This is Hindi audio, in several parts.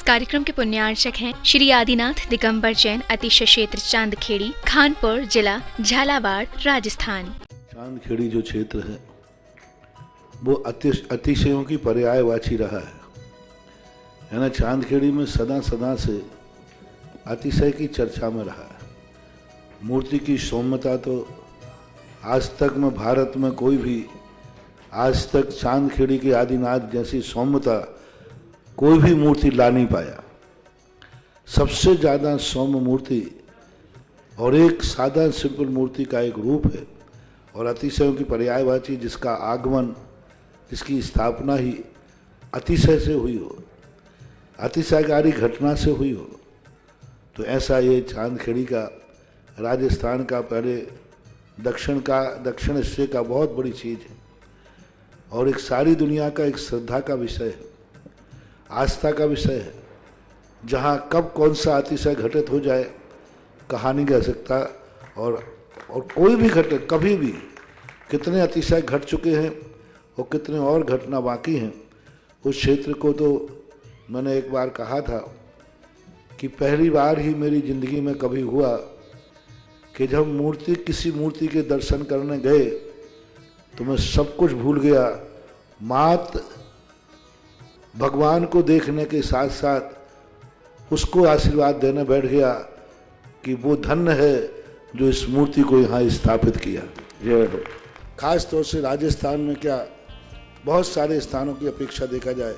कार्यक्रम के पुण्यार्चक हैं श्री आदिनाथ दिगंबर जैन अतिशय क्षेत्र चांदखेड़ी, खानपुर जिला, झालावाड़, राजस्थान। चांदखेड़ी जो क्षेत्र है वो अतिशयों की पर्यायवाची रहा है ना। चांदखेड़ी में सदा से अतिशय की चर्चा में रहा है। मूर्ति की सौम्यता तो आज तक में भारत में कोई भी आज तक चांदखेड़ी के आदिनाथ जैसी सौम्यता कोई भी मूर्ति ला नहीं पाया। सबसे ज़्यादा सौम्य मूर्ति और एक सादा सिंपल मूर्ति का एक रूप है और अतिशयों की पर्यायवाची जिसका आगमन, जिसकी स्थापना ही अतिशय से हुई हो, अतिशयकारी घटना से हुई हो, तो ऐसा ये चांदखेड़ी का राजस्थान का पहले दक्षिण हिस्से का बहुत बड़ी चीज़ है और एक सारी दुनिया का एक श्रद्धा का विषय है, आस्था का विषय है। जहाँ कब कौन सा अतिशय घटित हो जाए कहा नहीं जा सकता और कोई भी घटे कभी भी कितने अतिशय घट चुके हैं और कितने और घटना बाकी हैं। उस क्षेत्र को तो मैंने एक बार कहा था कि पहली बार ही मेरी ज़िंदगी में कभी हुआ कि जब किसी मूर्ति के दर्शन करने गए तो मैं सब कुछ भूल गया। मात भगवान को देखने के साथ साथ उसको आशीर्वाद देने बैठ गया कि वो धन्य है जो इस मूर्ति को यहाँ स्थापित किया। जय हो। खास तौर से राजस्थान में क्या बहुत सारे स्थानों की अपेक्षा देखा जाए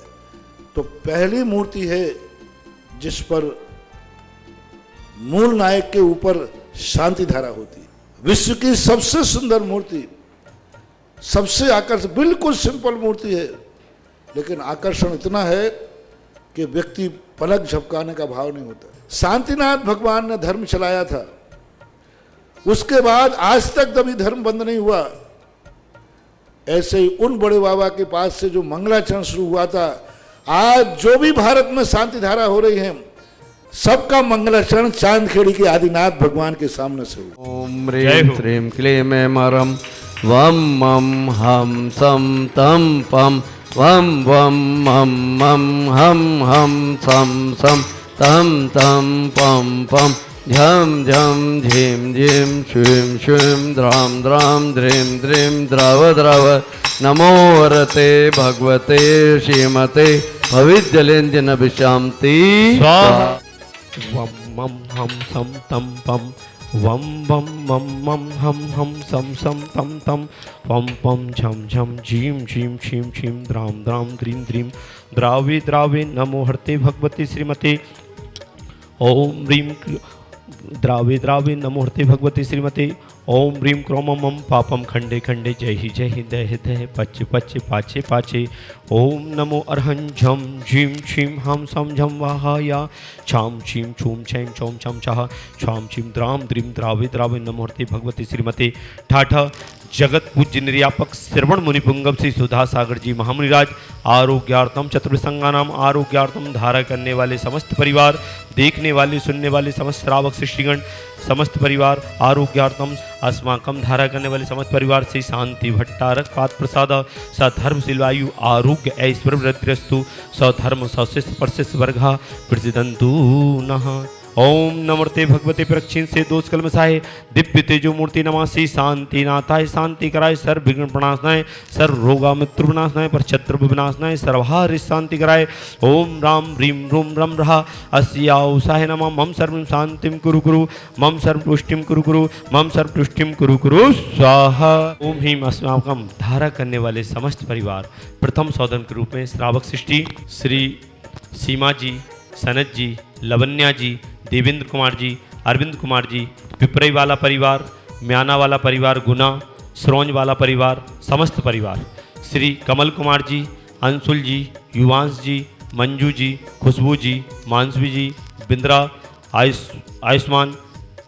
तो पहली मूर्ति है जिस पर मूल नायक के ऊपर शांति धारा होती है। विश्व की सबसे सुंदर मूर्ति, सबसे आकर्षक, बिल्कुल सिंपल मूर्ति है लेकिन आकर्षण इतना है कि व्यक्ति पलक झपकाने का भाव नहीं होता। शांतिनाथ भगवान ने धर्म चलाया था, उसके बाद आज तक कभी धर्म बंद नहीं हुआ। ऐसे ही उन बड़े बाबा के पास से जो मंगलाचरण शुरू हुआ था, आज जो भी भारत में शांति धारा हो रही है सबका मंगलाचरण चांदखेड़ी के आदिनाथ भगवान के सामने से हुआ। ओम ह्रीं श्रीं क्लीं मरम वम मम हम सम तम पम वम वम मम मम हम सम सम तम तम पम पम झम झम झीम झीम श्रीं श्रीं द्राम द्राम द्रीं द्रीं द्रव द्रव नमो वरते भगवते श्रीमते भविजलेन्द्रनभिशान्ति स्वाहा। वम मम हम सम तम पम वम वम मम मम हम सम सम तम तम पम पम झम झम झीम झीम छीम छीम द्राम द्राम द्रीम द्रीम द्रावे द्रावे नमो हरते भगवते श्रीमते ओम ह्रीं द्रावे द्रावे नमो हरते भगवते श्रीमते ओम ह्रीं क्रोमम पापम खंडे खंडे जय ही दह दह पच्चे पच्चे पाचे पाचे ओम नमो अर्हं झम झीम छीम हम सम झम वाहाया छाम छीम छूम छैं चौम छम छह छाम छीम द्राम द्रीम द्रावे द्रावे नमो हरते भगवते श्रीमते ठाठा जगत पूज्य निर्यापक श्रवण मुनि पुंगम श्री सुधा सागर जी महामुनिराज आरोग्यार्थम चतुर्संगानाम आरोग्यार्थम धारा करने वाले समस्त परिवार, देखने वाले सुनने वाले समस्त श्रावक श्रीगण समस्त परिवार आरोग्यार्थम अस्माकम धारा करने वाले समस्त परिवार से शांति भट्टारक पाद प्रसाद सधर्म शिलवायु आरोग्य ऐश्वर्य वृद्धिस्तु सधर्म सशिष्ट परशिष्ट वर्गा प्रसिदंतु नः। ओम नमर्ते भगवते प्रक्षिण से दोष कलमसाए दिव्य तेजो मूर्ति नमासि शांति नाथाय शांति कराय सर्व विघ्न प्रणाशनाय सर्व रोगा मृत्यु विनाशनाय पर छत्र विनाशनाय सर्वहारि शांति कराय। ओम राम ह्रीं रूम रम रहा अस्याउसाय नमः मम सर्व शांतिम कुरु कुरु मम सर्व पुष्टिम कुरु कुरु मम सर्व पुष्टिम कुरु कुरु स्वाहा। ओम ह्रीं अस्माकम धारा करने वाले समस्त परिवार प्रथम सौदन के रूप में श्रावक सृष्टि श्री सीमा जी, सनत जी, लवन्या जी, देवेंद्र कुमार जी, अरविंद कुमार जी, पिपरई वाला परिवार, म्याना वाला परिवार, गुना सरोंज वाला परिवार, समस्त परिवार, श्री कमल कुमार जी, अंशुल जी, युवांश जी, मंजू जी, खुशबू जी, मानसवी जी, बिंद्रा, आयुष्मान,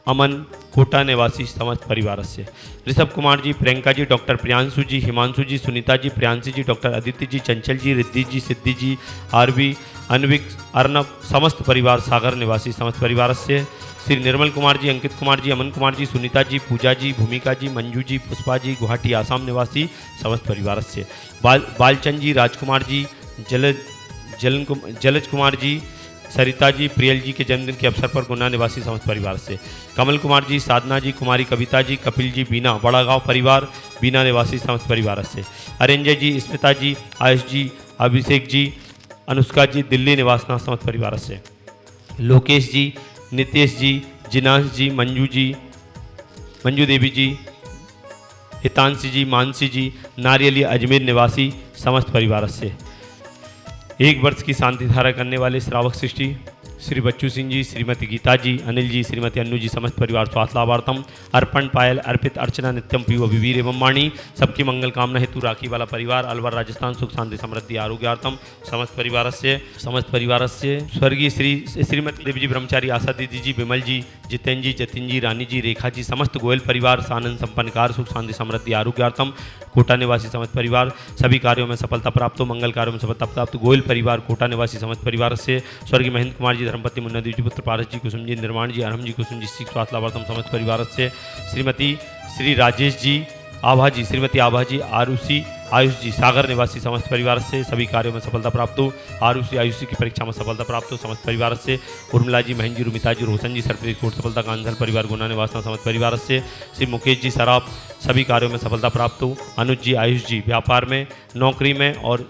अमन, कोटा निवासी समस्त परिवार से ऋषभ कुमार जी, प्रियंका जी, डॉक्टर प्रियांशु जी, हिमांशु जी, सुनीता जी, प्रियांशी जी, डॉक्टर अदिति जी, चंचल जी, रिद्धि जी, सिद्धि जी, आरवी, अनविक, अर्नब समस्त परिवार सागर निवासी समस्त परिवार से श्री निर्मल कुमार जी, अंकित कुमार जी, अमन कुमार जी, सुनीता जी, पूजा जी, भूमिका जी, मंजू जी, पुष्पा जी, गुवाहाटी आसाम निवासी समस्त परिवार से बालचंद जी, राजकुमार जी, जलज कुमार जी, सरिता जी प्रियल जी के जन्मदिन के अवसर पर गुना निवासी समस्त परिवार से, कमल कुमार जी, साधना जी, कुमारी कविता जी, कपिल जी, बीना बड़ा गाँव परिवार, बीना निवासी समस्त परिवार से, अरेंजय जी, स्मिता जी, आयुष जी, अभिषेक जी, अनुष्का जी, दिल्ली निवासना समस्त परिवार से, लोकेश जी, नितेश जी, जिनाश जी, मंजू देवी जी, हितांशी जी, मानसी जी, नारियली अजमेर निवासी समस्त परिवार से, 1 वर्ष की शांति धारा करने वाले श्रावक सृष्टि श्री बच्चू सिंह जी, श्रीमती गीता जी, अनिल जी, श्रीमती अन्नू जी, समस्त परिवार स्वास्थ्य लाभार्थम, अर्पण पायल, अर्पित, अर्चना, नित्यम, पीओ, विवीर एवं वाणी, सबकी मंगल कामना हेतु राखी वाला परिवार, अलवर राजस्थान, सुख शांति समृद्धि आरोग्यार्थम समस्त परिवार से स्वर्गीय श्रीमती देवी जी ब्रह्मचारी, आशा दीदी जी, विमल जी, जितेंद्र जी, जतिन जी, रानी जी, रेखा जी, समस्त गोयल परिवार, सानंद संपन्नकार, सुख शांति समृद्धि आरोग्यार्थम, कोटा निवासी समस्त परिवार, सभी कार्यों में सफलता प्राप्त हो, मंगल कार्यों में सफलता प्राप्त, गोयल परिवार, कोटा निवासी समस्त परिवार से स्वर्गीय महेंद्र कुमार जी, धर्मपति मुन्ना देवी जी, पुत्र पारस जी, कुसुम जी, निर्माण जी, अरहम जी, कुसुम जी, स्वास्थ्य लाभार्थम समस्त परिवार से, श्रीमती श्री राजेश जी, आभा जी, श्रीमती आभा जी, आयुष जी, सागर निवासी समस्त परिवार से सभी कार्यों में सफलता प्राप्त हो, आयुषी की परीक्षा में सफलता प्राप्त हो समस्त परिवार से, उर्मिला जी, महेंद्र जी, रुमिता जी, रोशन जी, सरप्रीत कोट सफलता कांझल परिवार, गुना निवासना समस्त परिवार से, श्री मुकेश जी, सराफ सभी कार्यों में सफलता प्राप्त हो, अनुज जी, आयुष जी, व्यापार में, नौकरी में और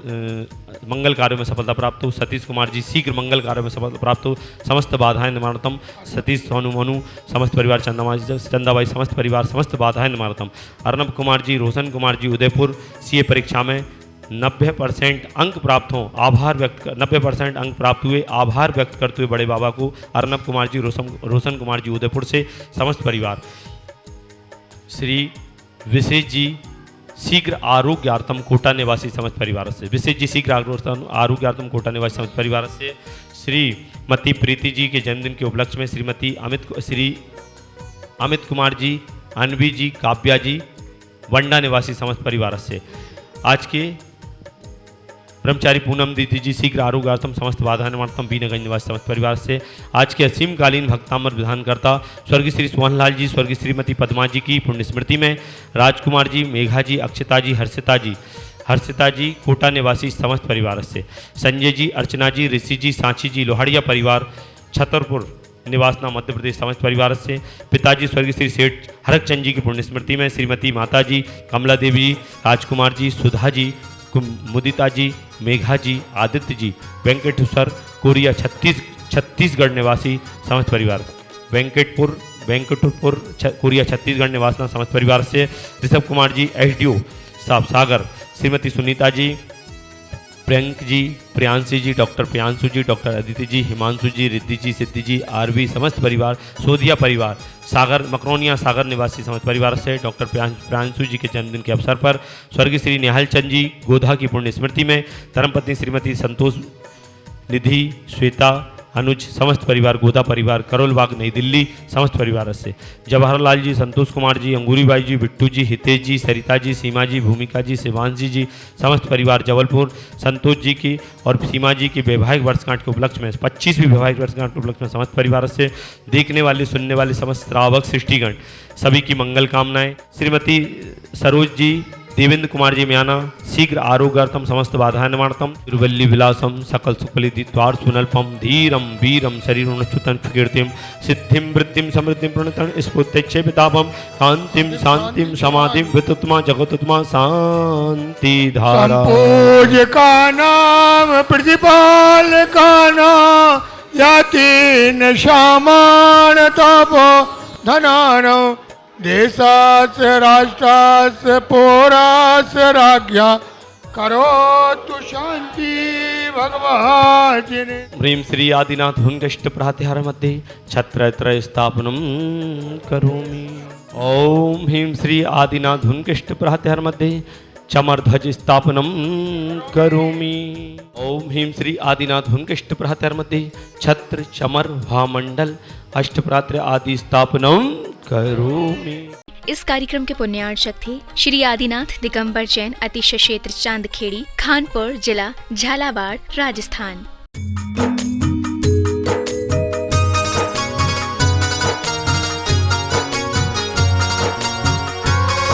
मंगल कार्यों में सफलता प्राप्त हो, सतीश कुमार जी, शीघ्र मंगल कार्यों में सफलता प्राप्त हो, समस्त बाधाएं निवारणतम, सतीश, सोनू, मनु, समस्त परिवार, चंदाबाई, समस्त परिवार, समस्त बाधाएं निवारणतम, अर्नब कुमार जी, रोशन कुमार जी, उदयपुर, सीए परीक्षा में 90% अंक प्राप्त हों, 90% अंक प्राप्त हुए, आभार व्यक्त करते हुए बड़े बाबा को, अर्नब कुमार जी, रोशन कुमार जी, उदयपुर से समस्त परिवार, श्री विशेष जी, शीघ्र आरोग्यार्थम, कोटा निवासी समस्त परिवार से, विशेष जी, शीघ्र आरोग्यार्थम, कोटा निवासी समस्त परिवार से, श्रीमती प्रीति जी के जन्मदिन के उपलक्ष्य में श्री अमित कुमार जी, अनवी जी, काव्या जी, वंडा निवासी समस्त परिवार से, आज के ब्रह्मचारी पूनम दीदी जी, शीघ्र आरोग्यार्थम, समस्त बाधा निवारणतम, बीनागंज निवासी समस्त परिवार से, आज के असीमकालीन भक्तामर विधानकर्ता स्वर्गीय श्री सोहनलाल जी, स्वर्गीय श्रीमती पद्मा जी की पुण्य स्मृति में राजकुमार जी, मेघा जी, अक्षता जी, हर्षिता जी, कोटा निवासी समस्त परिवार से, संजय जी, अर्चना जी, ऋषि जी, सांची जी, लोहाड़िया परिवार, छतरपुर निवासना मध्य प्रदेश समस्त परिवार से, पिताजी स्वर्गीय श्री सेठ हरकचंद जी की पुण्य स्मृति में श्रीमती माता जी, कमला देवी जी, राजकुमार जी, सुधा जी, मुदिता जी, मेघा जी, आदित्य जी, वेंकटेश्वर कोरिया छत्तीसगढ़ निवासी समस्त परिवार, वेंकटपुर कोरिया छत्तीसगढ़ निवासना समस्त परिवार से, ऋषभ कुमार जी, एसडीओ सागर, श्रीमती सुनीता जी, प्रियंक जी, प्रियांशी जी, डॉक्टर प्रियांशु जी, डॉक्टर अदिति जी, हिमांशु जी, रिद्धि जी, सिद्धि जी, आरवी समस्त परिवार, सोधिया परिवार, सागर मकरोनिया सागर निवासी समस्त परिवार से, डॉक्टर प्रियांशु जी के जन्मदिन के अवसर पर स्वर्गीय श्री निहाल चंद जी, गोधा की पुण्य स्मृति में धर्मपत्नी श्रीमती संतोष निधि, श्वेता, अनुज, समस्त परिवार, गोदा परिवार, करोलबाग नई दिल्ली समस्त परिवार से, जवाहरलाल जी, संतोष कुमार जी, अंगूरीबाई जी, बिट्टू जी, हितेश जी, सरिता जी, सीमा जी, भूमिका जी, शिवांशी जी, समस्त परिवार, जबलपुर, संतोष जी की और सीमा जी की वैवाहिक वर्षगांठ के उपलक्ष्य में 25वीं वैवाहिक वर्षगांठ के उपलक्ष्य में समस्त परिवार से, देखने वाले सुनने वाले समस्त श्रावक सृष्टिगण सभी की मंगल कामनाएं, श्रीमती सरोज जी, देवेंद्र कुमार जी म्याना, शीघ्र आरोग्यार्थम, समस्त बाधा निवारणतम, तिरुवल्ली विलासम, सकल सुकलिति द्वार सुनल्पम, धीरम वीरम शरीरुणच्युतन कीर्तिम, सिद्धिम वृद्धिम समृद्धिम प्रणतन स्फूर्तिच्छे पितापम, कांतिम शांतिम समाधिम वितुत्मा जगतुत्मा शांति धारा। संपूज्य का नाम प्रतिपाल का नाम, याति शामान तपो धनानो, देशास राष्ट्रास पोरास राज्ञा, करो तु शांति भगवान। ह्रीं श्री आदिनाथ हुंकष्ट प्रातिहार मध्ये छत्रत्रय स्थापनम करोमि। ओम ह्रीं श्री आदिनाथ हुंकष्ट प्रातिहार मध्ये चमरध्वज स्थापनम करोमि। ओम ह्रीं श्री आदिनाथ हुंकष्ट प्रातिहार मध्ये छत्र चमर भामंडल अष्टप्रात्र आदि स्थापनम करोमि। इस कार्यक्रम के पुण्यार्चक थे श्री आदिनाथ दिगंबर जैन, अतिशय क्षेत्र चांदखेड़ी, खानपुर जिला, झालावाड़, राजस्थान।